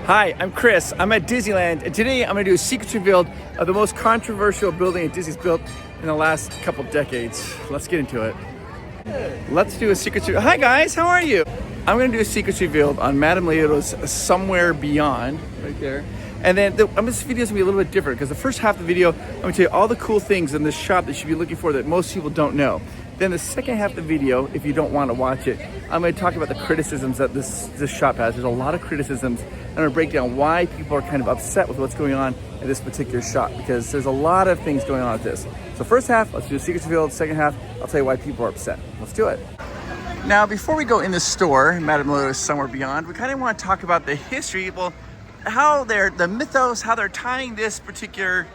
Hi, I'm Chris. I'm at Disneyland, and today I'm going to do a secret reveal of the most controversial building that Disney's built in the last couple decades. Let's get into it. Let's do a secret reveal. Hi guys, how are you? I'm going to do a secret reveal on Madame Leota's Somewhere Beyond, right there. And then this video is going to be a little bit different because the first half of the video, I'm going to tell you all the cool things in this shop that you should be looking for that most people don't know. Then the second half of the video, if you don't want to watch it, I'm going to talk about the criticisms that this shop has. There's a lot of criticisms. I'm going to break down why people are kind of upset with what's going on in this particular shop because there's a lot of things going on with this. So first half, let's do the secret reveal. Second half, I'll tell you why people are upset. Let's do it. Now, before we go in the store, Madame Leota's Somewhere Beyond, we kind of want to talk about the history, well, how the mythos, how they're tying this particular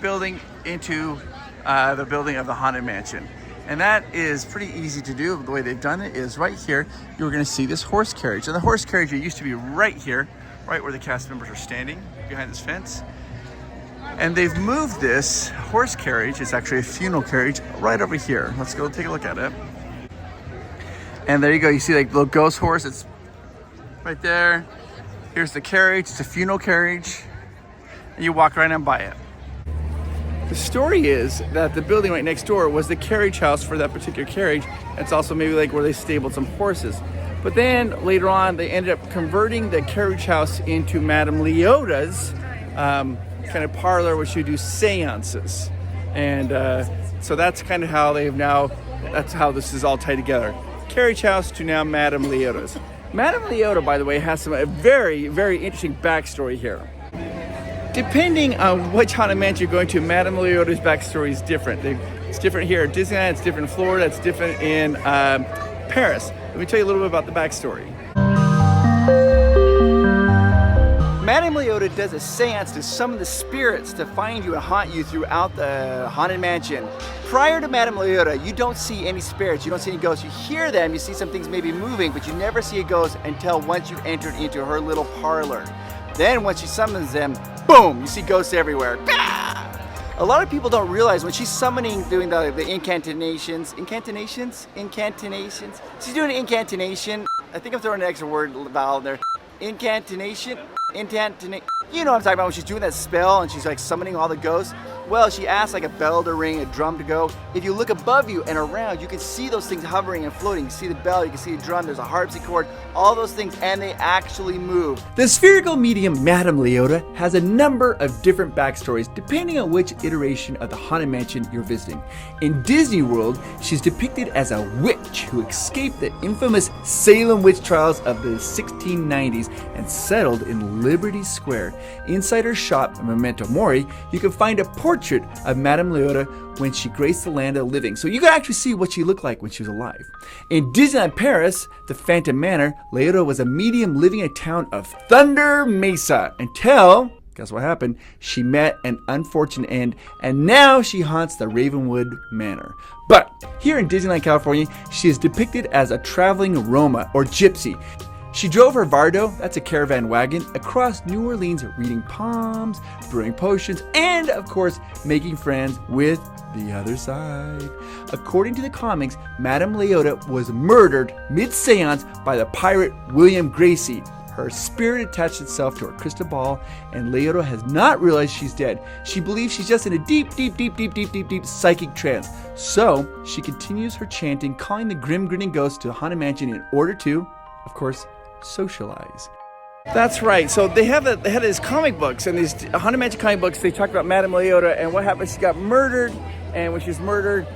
building into the building of the Haunted Mansion. And that is pretty easy to do. The way they've done it is right here, you're gonna see this horse carriage. And the horse carriage used to be right here, right where the cast members are standing, behind this fence. And they've moved this horse carriage, it's actually a funeral carriage, right over here. Let's go take a look at it. And there you go, you see like the little ghost horse, it's right there. Here's the carriage, it's a funeral carriage. And you walk right on by it. The story is that the building right next door was the carriage house for that particular carriage. It's also maybe like where they stabled some horses. But then later on, they ended up converting the carriage house into Madame Leota's kind of parlor where she would do seances. And so that's kind of how that's how this is all tied together. Carriage house to now Madame Leota's. Madame Leota, by the way, has a very, very interesting backstory here. Depending on which Haunted Mansion you're going to, Madame Leota's backstory is different. It's different here at Disneyland, it's different in Florida, it's different in Paris. Let me tell you a little bit about the backstory. Madame Leota does a seance to summon the spirits to find you and haunt you throughout the Haunted Mansion. Prior to Madame Leota, you don't see any spirits, you don't see any ghosts. You hear them, you see some things maybe moving, but you never see a ghost until once you've entered into her little parlor. Then once she summons them, boom, you see ghosts everywhere. A lot of people don't realize when she's summoning, doing the incantations. She's doing an incantation. I think I'm throwing an extra word vowel there. Incantation. You know what I'm talking about when she's doing that spell and she's like summoning all the ghosts. Well, she asks like a bell to ring, a drum to go. If you look above you and around, you can see those things hovering and floating. You see the bell, you can see the drum, there's a harpsichord, all those things, and they actually move. The spherical medium Madame Leota has a number of different backstories depending on which iteration of the Haunted Mansion you're visiting. In Disney World, she's depicted as a witch who escaped the infamous Salem witch trials of the 1690s and settled in Liberty Square. Inside her shop, Memento Mori, you can find a portrait of Madame Leota when she graced the land of the living. So you can actually see what she looked like when she was alive. In Disneyland Paris, the Phantom Manor, Leota was a medium living in a town of Thunder Mesa until, guess what happened? She met an unfortunate end, and now she haunts the Ravenwood Manor. But here in Disneyland, California, she is depicted as a traveling Roma or gypsy. She drove her Vardo, that's a caravan wagon, across New Orleans reading palms, brewing potions, and of course, making friends with the other side. According to the comics, Madame Leota was murdered mid-seance by the pirate William Gracie. Her spirit attached itself to her crystal ball, and Leota has not realized she's dead. She believes she's just in a deep psychic trance. So, she continues her chanting, calling the grim grinning ghosts to the Haunted Mansion in order to, of course, socialize. That's right. So they had these comic books, and these Haunted Mansion comic books, they talk about Madame Leota and what happened. She got murdered, and when she was murdered,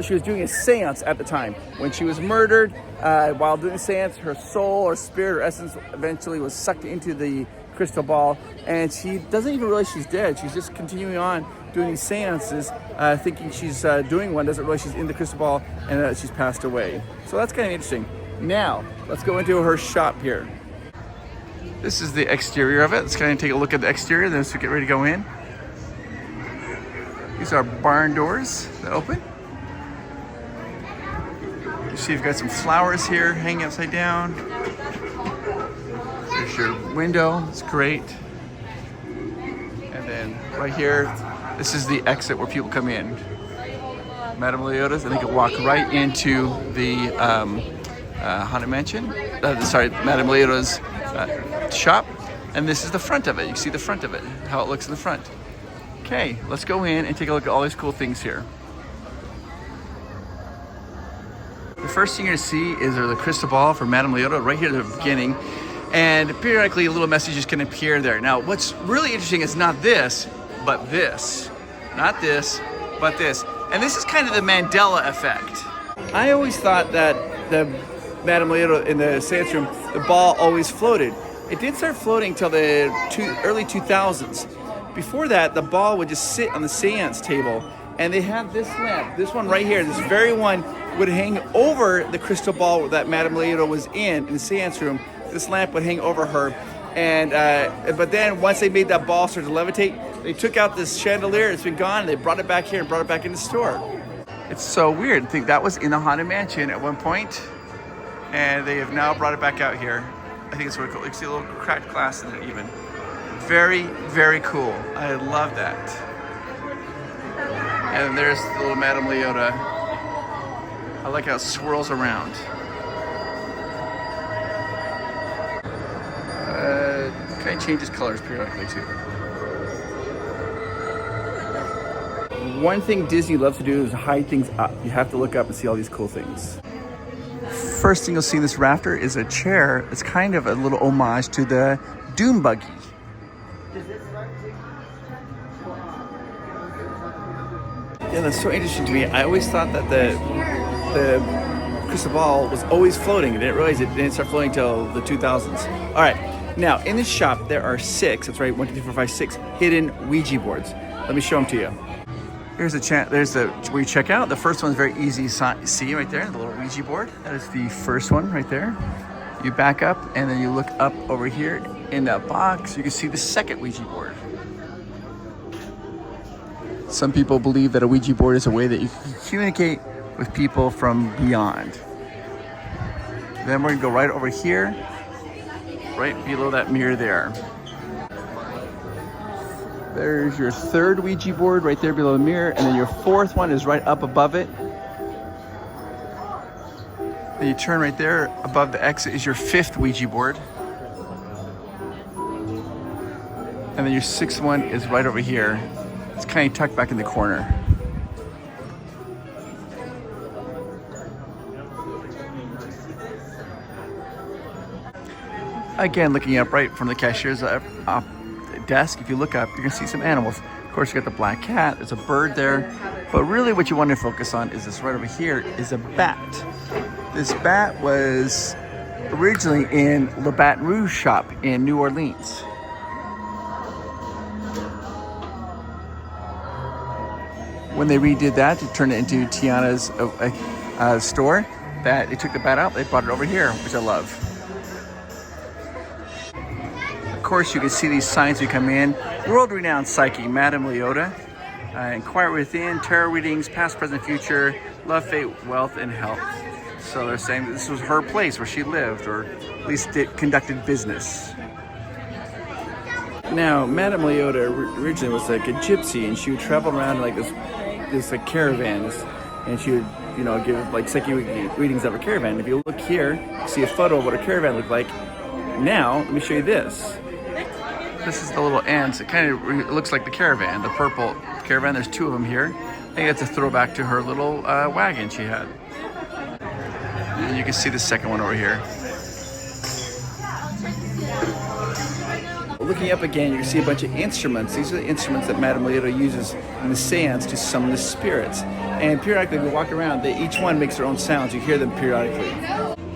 she was doing a seance at the time. When she was murdered, while doing a seance, her soul or spirit or essence eventually was sucked into the crystal ball, and she doesn't even realize she's dead. She's just continuing on doing these seances, thinking she's doing one, doesn't realize she's in the crystal ball, and that she's passed away. So that's kind of interesting. Now, let's go into her shop here. This is the exterior of it. Let's kind of take a look at the exterior, then let's get ready to go in. These are barn doors that open. You see you've got some flowers here hanging upside down. There's your window, it's great. And then right here, this is the exit where people come in. Madame Leota's, and they can walk right into the Haunted Mansion. Madame Leota's shop. And this is the front of it. You can see the front of it, how it looks in the front. Okay, let's go in and take a look at all these cool things here. The first thing you're gonna see is the crystal ball for Madame Leota right here at the beginning. And periodically little messages can appear there. Now, what's really interesting is not this, but this. Not this, but this. And this is kind of the Mandela effect. I always thought that the Madame Leota in the seance room, the ball always floated. It didn't start floating till the early 2000s. Before that, the ball would just sit on the seance table, and they had this lamp, this one right here, this very one would hang over the crystal ball that Madame Leota was in the seance room. This lamp would hang over her, and but then once they made that ball start to levitate, they took out this chandelier, it's been gone, and they brought it back here and brought it back in the store. It's so weird. I think that was in the Haunted Mansion at one point, and they have now brought it back out here. I think it's really cool. You can see a little cracked glass in it even. Very, very cool. I love that. And there's the little Madame Leota. I like how it swirls around. Kind of changes colors periodically too. One thing Disney loves to do is hide things up. You have to look up and see all these cool things. First thing you'll see in this rafter is a chair. It's kind of a little homage to the Doom Buggy. Yeah, that's so interesting to me. I always thought that the crystal ball was always floating. I didn't realize it didn't start floating until the 2000s. All right, now in this shop there are 6, that's right, 1, 2, 3, 4, 5, 6 hidden Ouija boards. Let me show them to you. There's the where you check out. The first one's very easy to see right there, the little Ouija board. That is the first one right there. You back up and then you look up over here in that box. You can see the second Ouija board. Some people believe that a Ouija board is a way that you can communicate with people from beyond. Then we're gonna go right over here, right below that mirror there. There's your third Ouija board right there below the mirror, and then your fourth one is right up above it. Then you turn right there, above the exit is your 5th Ouija board. And then your 6th one is right over here. It's kind of tucked back in the corner. Again, looking up right from the cashier's desk, if you look up, you're gonna see some animals. Of course, you got the black cat, there's a bird there, but really what you want to focus on is this right over here is a bat. This bat was originally in Le Baton Rouge shop in New Orleans. When they redid that to turn it into Tiana's store, that they took the bat out, they brought it over here, which I love. Of course, you can see these signs as you come in. World-renowned psychic, Madame Leota. Inquire within, tarot readings, past, present, future, love, fate, wealth, and health. So they're saying that this was her place where she lived, or at least conducted business. Now, Madame Leota originally was like a gypsy, and she would travel around in like this like caravan, and she would, you know, give like psychic readings of a caravan. If you look here, you see a photo of what a caravan looked like. Now, let me show you this. This is the little ants. It kind of looks like the caravan, the purple caravan. There's 2 of them here. I think that's a throwback to her little wagon she had. And you can see the second one over here. Looking up again, you can see a bunch of instruments. These are the instruments that Madame Leota uses in the seance to summon the spirits. And periodically, we walk around, each one makes their own sounds. You hear them periodically.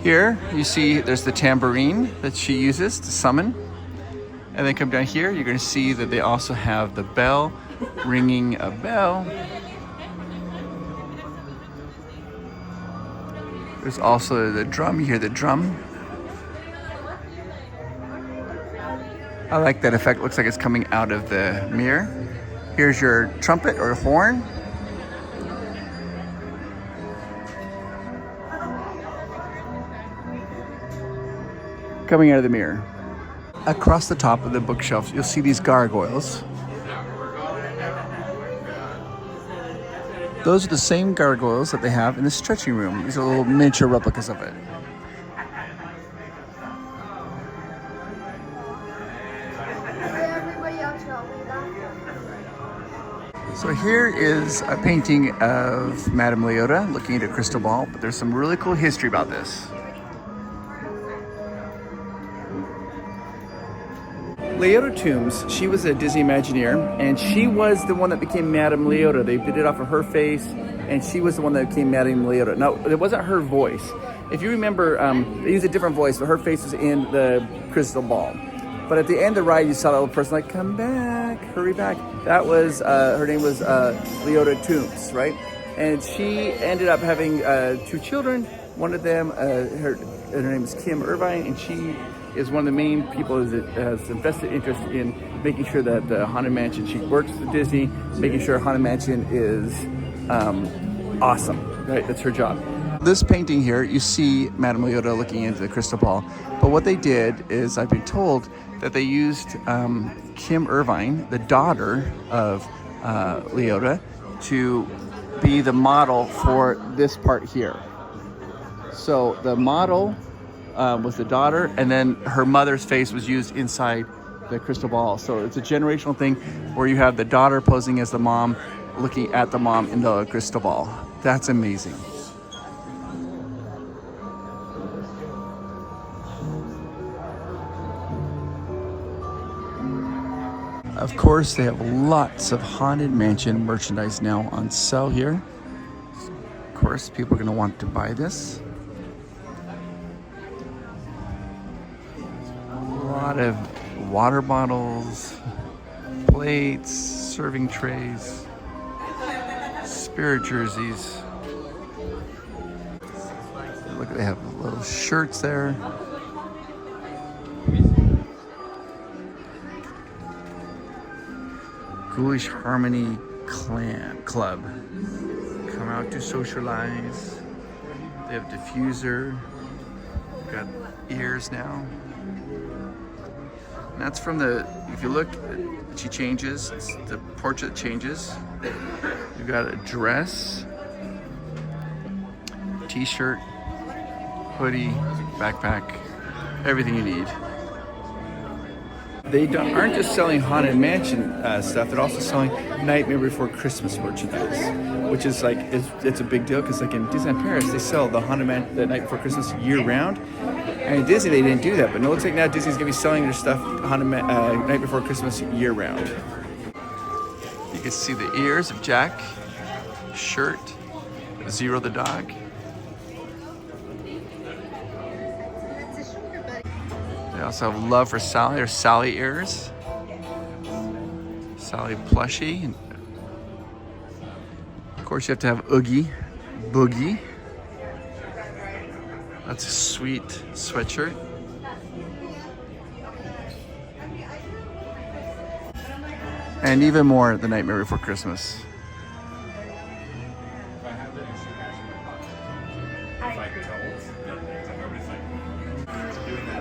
Here, you see there's the tambourine that she uses to summon. And then come down here, you're going to see that they also have the bell, ringing a bell. There's also the drum. You hear the drum. I like that effect. It looks like it's coming out of the mirror. Here's your trumpet or horn. Coming out of the mirror. Across the top of the bookshelf, you'll see these gargoyles. Those are the same gargoyles that they have in the stretching room. These are little miniature replicas of it. So here is a painting of Madame Leota looking at a crystal ball, but there's some really cool history about this. Leota Toombs, she was a Disney Imagineer, and she was the one that became Madame Leota. They did it off of her face, and she was the one that became Madame Leota. Now, it wasn't her voice. If you remember, they used a different voice, but her face was in the crystal ball. But at the end of the ride, you saw that little person like, come back, hurry back. That was, her name was Leota Toombs, right? And she ended up having 2 children. One of them, her name is Kim Irvine, and she is one of the main people that has invested interest in making sure that the Haunted Mansion, she works for Disney, making sure Haunted Mansion is awesome, right? That's her job. This painting here, you see Madame Leota looking into the crystal ball, but what they did is, I've been told, that they used Kim Irvine, the daughter of Leota, to be the model for this part here. So the model was the daughter, and then her mother's face was used inside the crystal ball. So it's a generational thing where you have the daughter posing as the mom, looking at the mom in the crystal ball. That's amazing. Of course, they have lots of Haunted Mansion merchandise now on sale here. Of course, people are going to want to buy this. A lot of water bottles, plates, serving trays, spirit jerseys. Look, they have little shirts there. Ghoulish Harmony Club. Come out to socialize. They have diffuser. Got ears now. And that's from the, if you look, she changes, it's the portrait changes. You've got a dress, t-shirt, hoodie, backpack, everything you need. They aren't just selling Haunted Mansion stuff, they're also selling Nightmare Before Christmas merchandise, which is like, it's a big deal because like in Disneyland Paris, they sell the the Night Before Christmas year round. And in Disney, they didn't do that, but it looks like now Disney's gonna be selling their stuff Night Before Christmas year round. You can see the ears of Jack, shirt, Zero the dog. They also have love for Sally, or Sally ears. Sally plushie. Of course, you have to have Oogie Boogie. That's a sweet sweatshirt. And even more The Nightmare Before Christmas.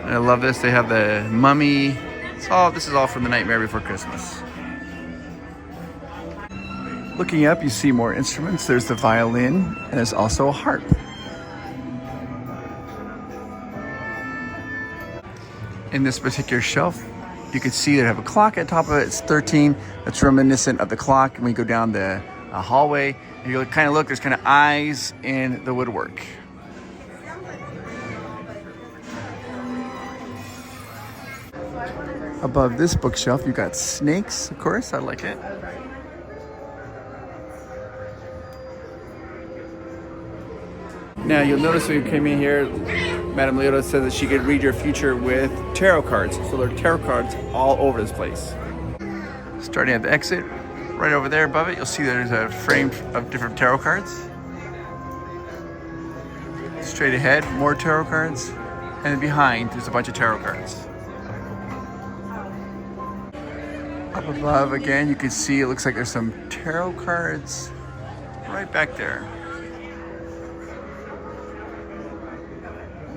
And I love this. They have the mummy. This is all from The Nightmare Before Christmas. Looking up, you see more instruments. There's the violin, and there's also a harp. In this particular shelf, you can see they have a clock at the top of it. It's 13. That's reminiscent of the clock. And we go down the hallway, and you kind of look, there's kind of eyes in the woodwork. Above this bookshelf, you got snakes, of course. I like it. Now, you'll notice when you came in here, Madame Leota said that she could read your future with tarot cards. So there are tarot cards all over this place. Starting at the exit, right over there above it, you'll see there's a frame of different tarot cards. Straight ahead, more tarot cards. And behind, there's a bunch of tarot cards. Up above, again, you can see it looks like there's some tarot cards right back there.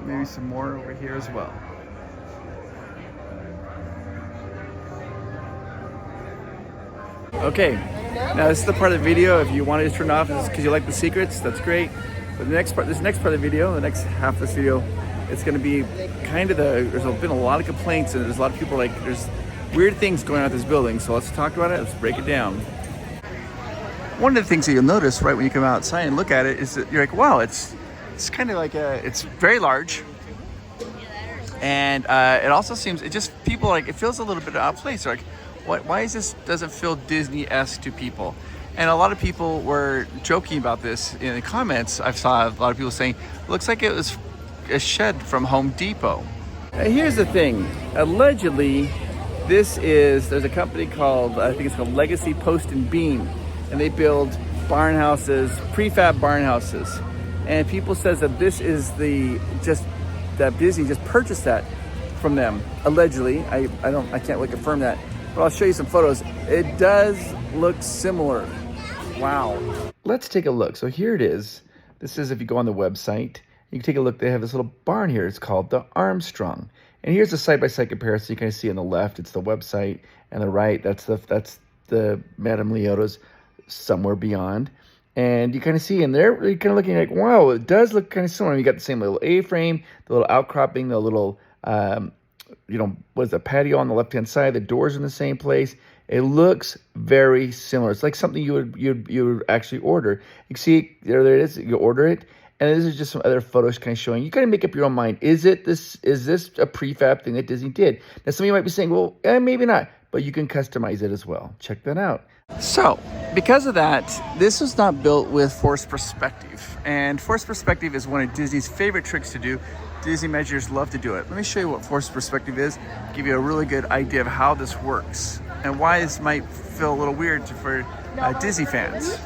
Maybe some more over here as well. Okay, now this is the part of the video. If you wanted to turn off because you like the secrets, that's great. But this next part of the video, the next half of this video, it's going to be kind of there's been a lot of complaints, and there's a lot of people like, there's weird things going on at this building. So let's talk about it. Let's break it down. One of the things that you'll notice right when you come outside and look at it is that you're like, wow, it's kind of like it's very large. And it also seems, people like, it feels a little bit out of place. They're like, why is this, doesn't feel Disney-esque to people? And a lot of people were joking about this in the comments. I saw a lot of people saying, looks like it was a shed from Home Depot. Here's the thing, allegedly, there's a company called, I think it's called Legacy Post and Beam, and they build barn houses, prefab barn houses. And people says that this is that Disney just purchased that from them, allegedly. I can't really confirm that, but I'll show you some photos. It does look similar. Wow. Let's take a look. So here it is. This is, if you go on the website, you can take a look. They have this little barn here. It's called the Armstrong. And here's a side-by-side comparison. You can see on the left, it's the website, and the right, that's the Madame Leota's Somewhere Beyond. And you kind of see, and they're kind of looking like, wow, it does look kind of similar. You got the same little A-frame, the little outcropping, the little, what's the patio on the left-hand side. The doors in the same place. It looks very similar. It's like something you would actually order. You can see, there it is. You order it. And this is just some other photos kind of showing. You kind of make up your own mind. Is this a prefab thing that Disney did? Now, some of you might be saying, well, maybe not. But you can customize it as well. Check that out. So, because of that, this was not built with forced perspective. And forced perspective is one of Disney's favorite tricks to do. Disney Imagineers love to do it. Let me show you what forced perspective is. Give you a really good idea of how this works and why this might feel a little weird for Disney fans.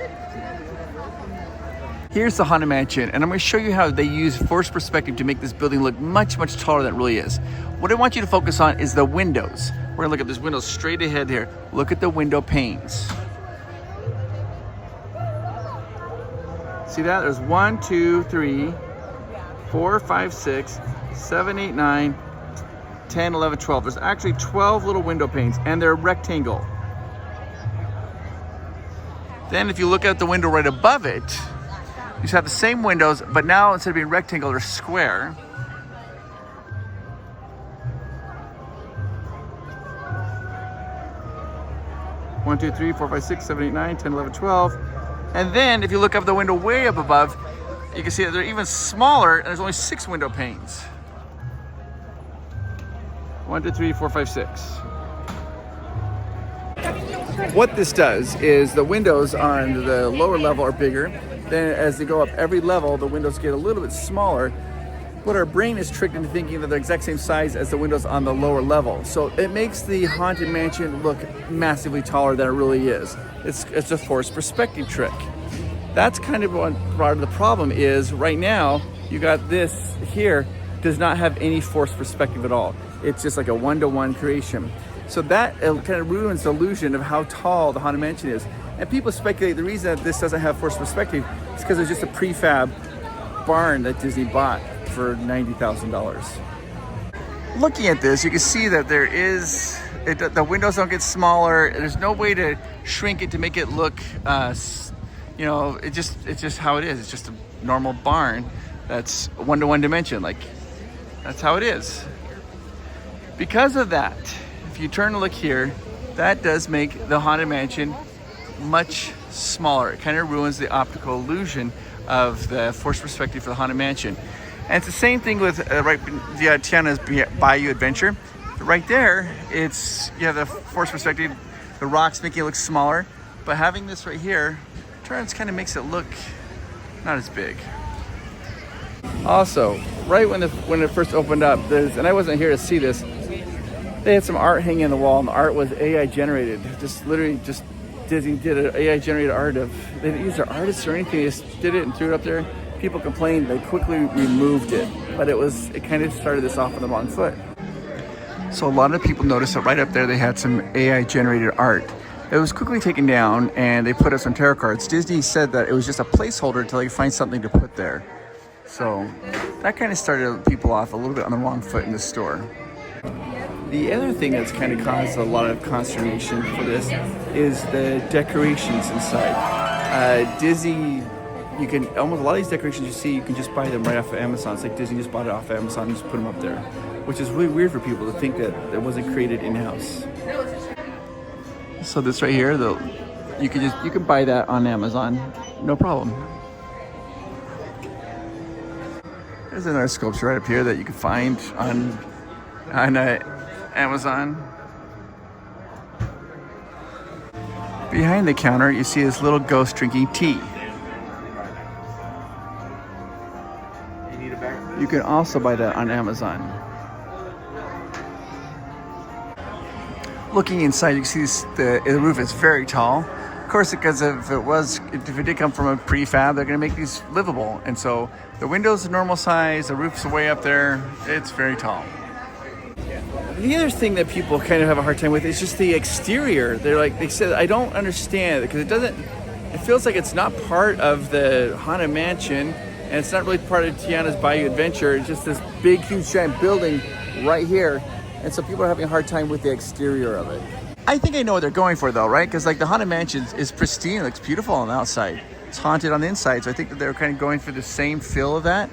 Here's the Haunted Mansion, and I'm going to show you how they use forced perspective to make this building look much, much taller than it really is. What I want you to focus on is the windows. We're going to look at this window straight ahead here. Look at the window panes. See that? There's 1, 2, 3, 4, 5, 6, 7, 8, 9, 10, 11, 12. There's actually 12 little window panes, and they're rectangle. Then if you look at the window right above it, you just have the same windows, but now instead of being rectangle, they're square. One, 2, 3, 4, 5, 6, 7, 8, 9, 10, 11, 12. And then if you look up the window way up above, you can see that they're even smaller, and there's only 6 window panes. 1, 2, 3, 4, 5, 6. What this does is the windows on the lower level are bigger. Then as they go up every level, the windows get a little bit smaller. But our brain is tricked into thinking that they're the exact same size as the windows on the lower level. So it makes the Haunted Mansion look massively taller than it really is. It's a forced perspective trick. That's kind of one part of the problem is right now, you got this here, does not have any forced perspective at all. It's just like a one-to-one creation. So that kind of ruins the illusion of how tall the Haunted Mansion is. And people speculate the reason that this doesn't have forced perspective is because it's just a prefab barn that Disney bought for $90,000. Looking at this, you can see that there is, the windows don't get smaller. There's no way to shrink it to make it look, it's just how it is. It's just a normal barn that's one-to-one dimension. Like, that's how it is. Because of that, if you turn and look here, that does make the Haunted Mansion much smaller. It kind of ruins the optical illusion of the forced perspective for the Haunted Mansion. And it's the same thing with Tiana's Bayou Adventure. Right there, you have the forced perspective, the rocks making it look smaller, but having this right here turns kind of makes it look not as big. Also, right when it first opened up, and I wasn't here to see this, they had some art hanging on the wall, and the art was AI generated. Literally Disney did an AI generated art of, they didn't use their artists or anything, they just did it and threw it up there. People complained, they quickly removed it, but it kind of started this off on the wrong foot. So a lot of people noticed that right up there they had some AI generated art. It was quickly taken down and they put up some tarot cards. Disney said that it was just a placeholder until they could find something to put there. So that kind of started people off a little bit on the wrong foot in the store. The other thing that's kind of caused a lot of consternation for this is the decorations inside. Disney you can almost a lot of these decorations you see, you can just buy them right off of Amazon. It's like Disney just bought it off of Amazon and just put them up there, which is really weird for people to think that it wasn't created in-house. So this right here, you can buy that on Amazon, no problem. There's another sculpture right up here that you can find on Amazon. Behind the counter, you see this little ghost drinking tea. You can also buy that on Amazon. Looking inside, you can see the roof is very tall. Of course, because if it did come from a prefab, they're going to make these livable. And so the windows are normal size, the roof's way up there. It's very tall. The other thing that people kind of have a hard time with is just the exterior. They said, I don't understand it because it feels like it's not part of the Haunted Mansion and it's not really part of Tiana's Bayou Adventure. It's just this big, huge, giant building right here. And so people are having a hard time with the exterior of it. I think I know what they're going for though, right? Because like the Haunted Mansion is pristine, it looks beautiful on the outside. It's haunted on the inside. So I think that they're kind of going for the same feel of that.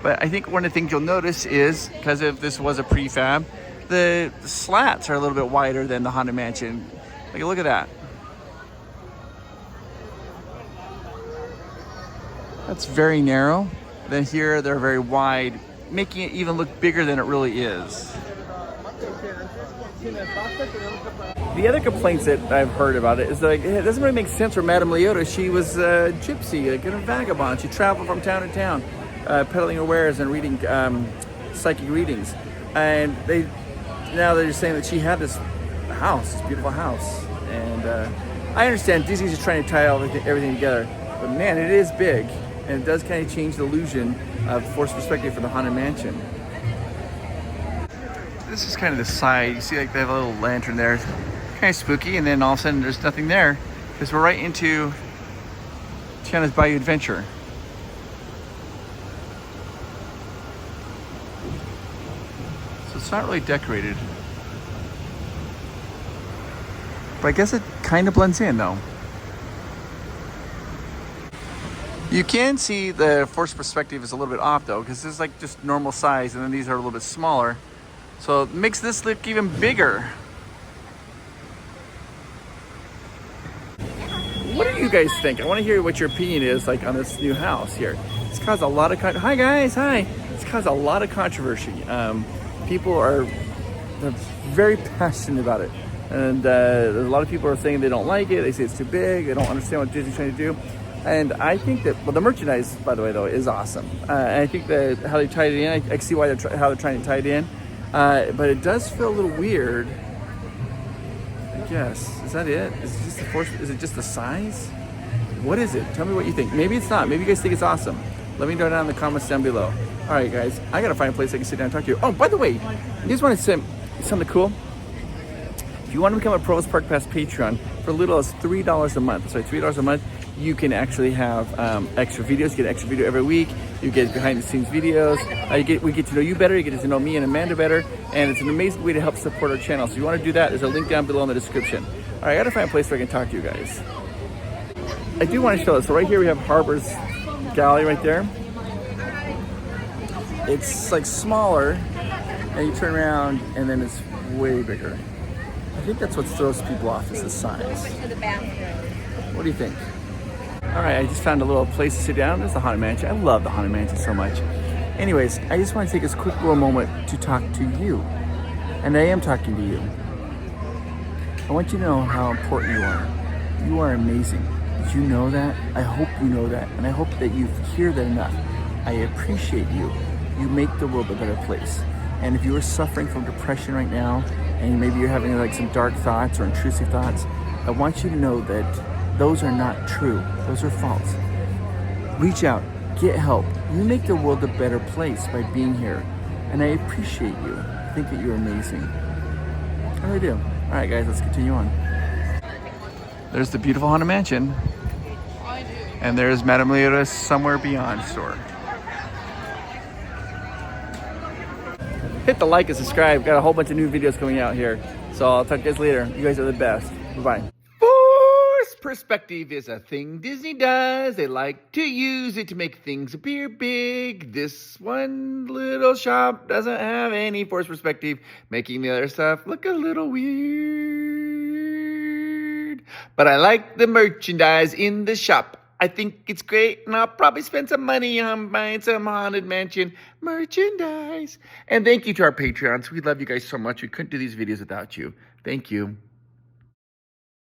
But I think one of the things you'll notice is, because if this was a prefab, the slats are a little bit wider than the Haunted Mansion. Like, look at that. That's very narrow. Then here, they're very wide, making it even look bigger than it really is. The other complaints that I've heard about it is like, it doesn't really make sense for Madame Leota. She was a gypsy, like a vagabond. She traveled from town to town, peddling her wares and reading psychic readings. And now they're just saying that she had this house, this beautiful house. And I understand Disney's just trying to tie everything together, but man, it is big, and it does kind of change the illusion of forced perspective for the Haunted Mansion. This is kind of the side. You see, like they have a little lantern there, kind of spooky, and then all of a sudden there's nothing there because we're right into Tiana's Bayou Adventure. It's not really decorated, but I guess it kind of blends in though. You can see the forced perspective is a little bit off though, because this is like just normal size and then these are a little bit smaller. So it makes this look even bigger. What do you guys think? I want to hear what your opinion is like on this new house here. It's caused a lot of hi guys, hi. It's caused a lot of controversy. People are very passionate about it, and a lot of people are saying they don't like it. They say it's too big. They don't understand what Disney's trying to do. And I think that, well, the merchandise, by the way, though, is awesome. And I think that how they tied it in, I see why how they're trying to tie it in. But it does feel a little weird. I guess, is that it? Is it just the force? Is it just the size? What is it? Tell me what you think. Maybe it's not. Maybe you guys think it's awesome. Let me know down in the comments down below. All right, guys, I gotta find a place I can sit down and talk to you. Oh, by the way, you guys want to say something cool? If you want to become a Provost Park Pass Patreon for as little as $3 a month, sorry, $3 a month, you can actually have extra videos. You get an extra video every week. You get behind the scenes videos. We get to know you better. You get to know me and Amanda better. And it's an amazing way to help support our channel. So if you want to do that, there's a link down below in the description. All right, I gotta find a place where I can talk to you guys. I do want to show this. So right here we have Harbor's Gallery right there. It's like smaller, and you turn around, and then it's way bigger. I think that's what throws people off is the size. What do you think? All right, I just found a little place to sit down. There's the Haunted Mansion. I love the Haunted Mansion so much. Anyways, I just want to take this quick little moment to talk to you. And I am talking to you. I want you to know how important you are. You are amazing. Did you know that? I hope you know that. And I hope that you hear that enough. I appreciate you. You make the world a better place. And if you are suffering from depression right now, and maybe you're having like some dark thoughts or intrusive thoughts, I want you to know that those are not true. Those are false. Reach out, get help. You make the world a better place by being here. And I appreciate you. I think that you're amazing. I really do. All right, guys, let's continue on. There's the beautiful Haunted Mansion. And there's Madame Leota's Somewhere Beyond store. Hit the like and subscribe. Got a whole bunch of new videos coming out here. So I'll talk to you guys later. You guys are the best. Bye-bye. perspective is a thing Disney does. They like to use it to make things appear big. This one little shop doesn't have any forced perspective, making the other stuff look a little weird. But I like the merchandise in the shop. I think it's great, and I'll probably spend some money on buying some Haunted Mansion merchandise. And thank you to our Patreons. We love you guys so much. We couldn't do these videos without you. Thank you.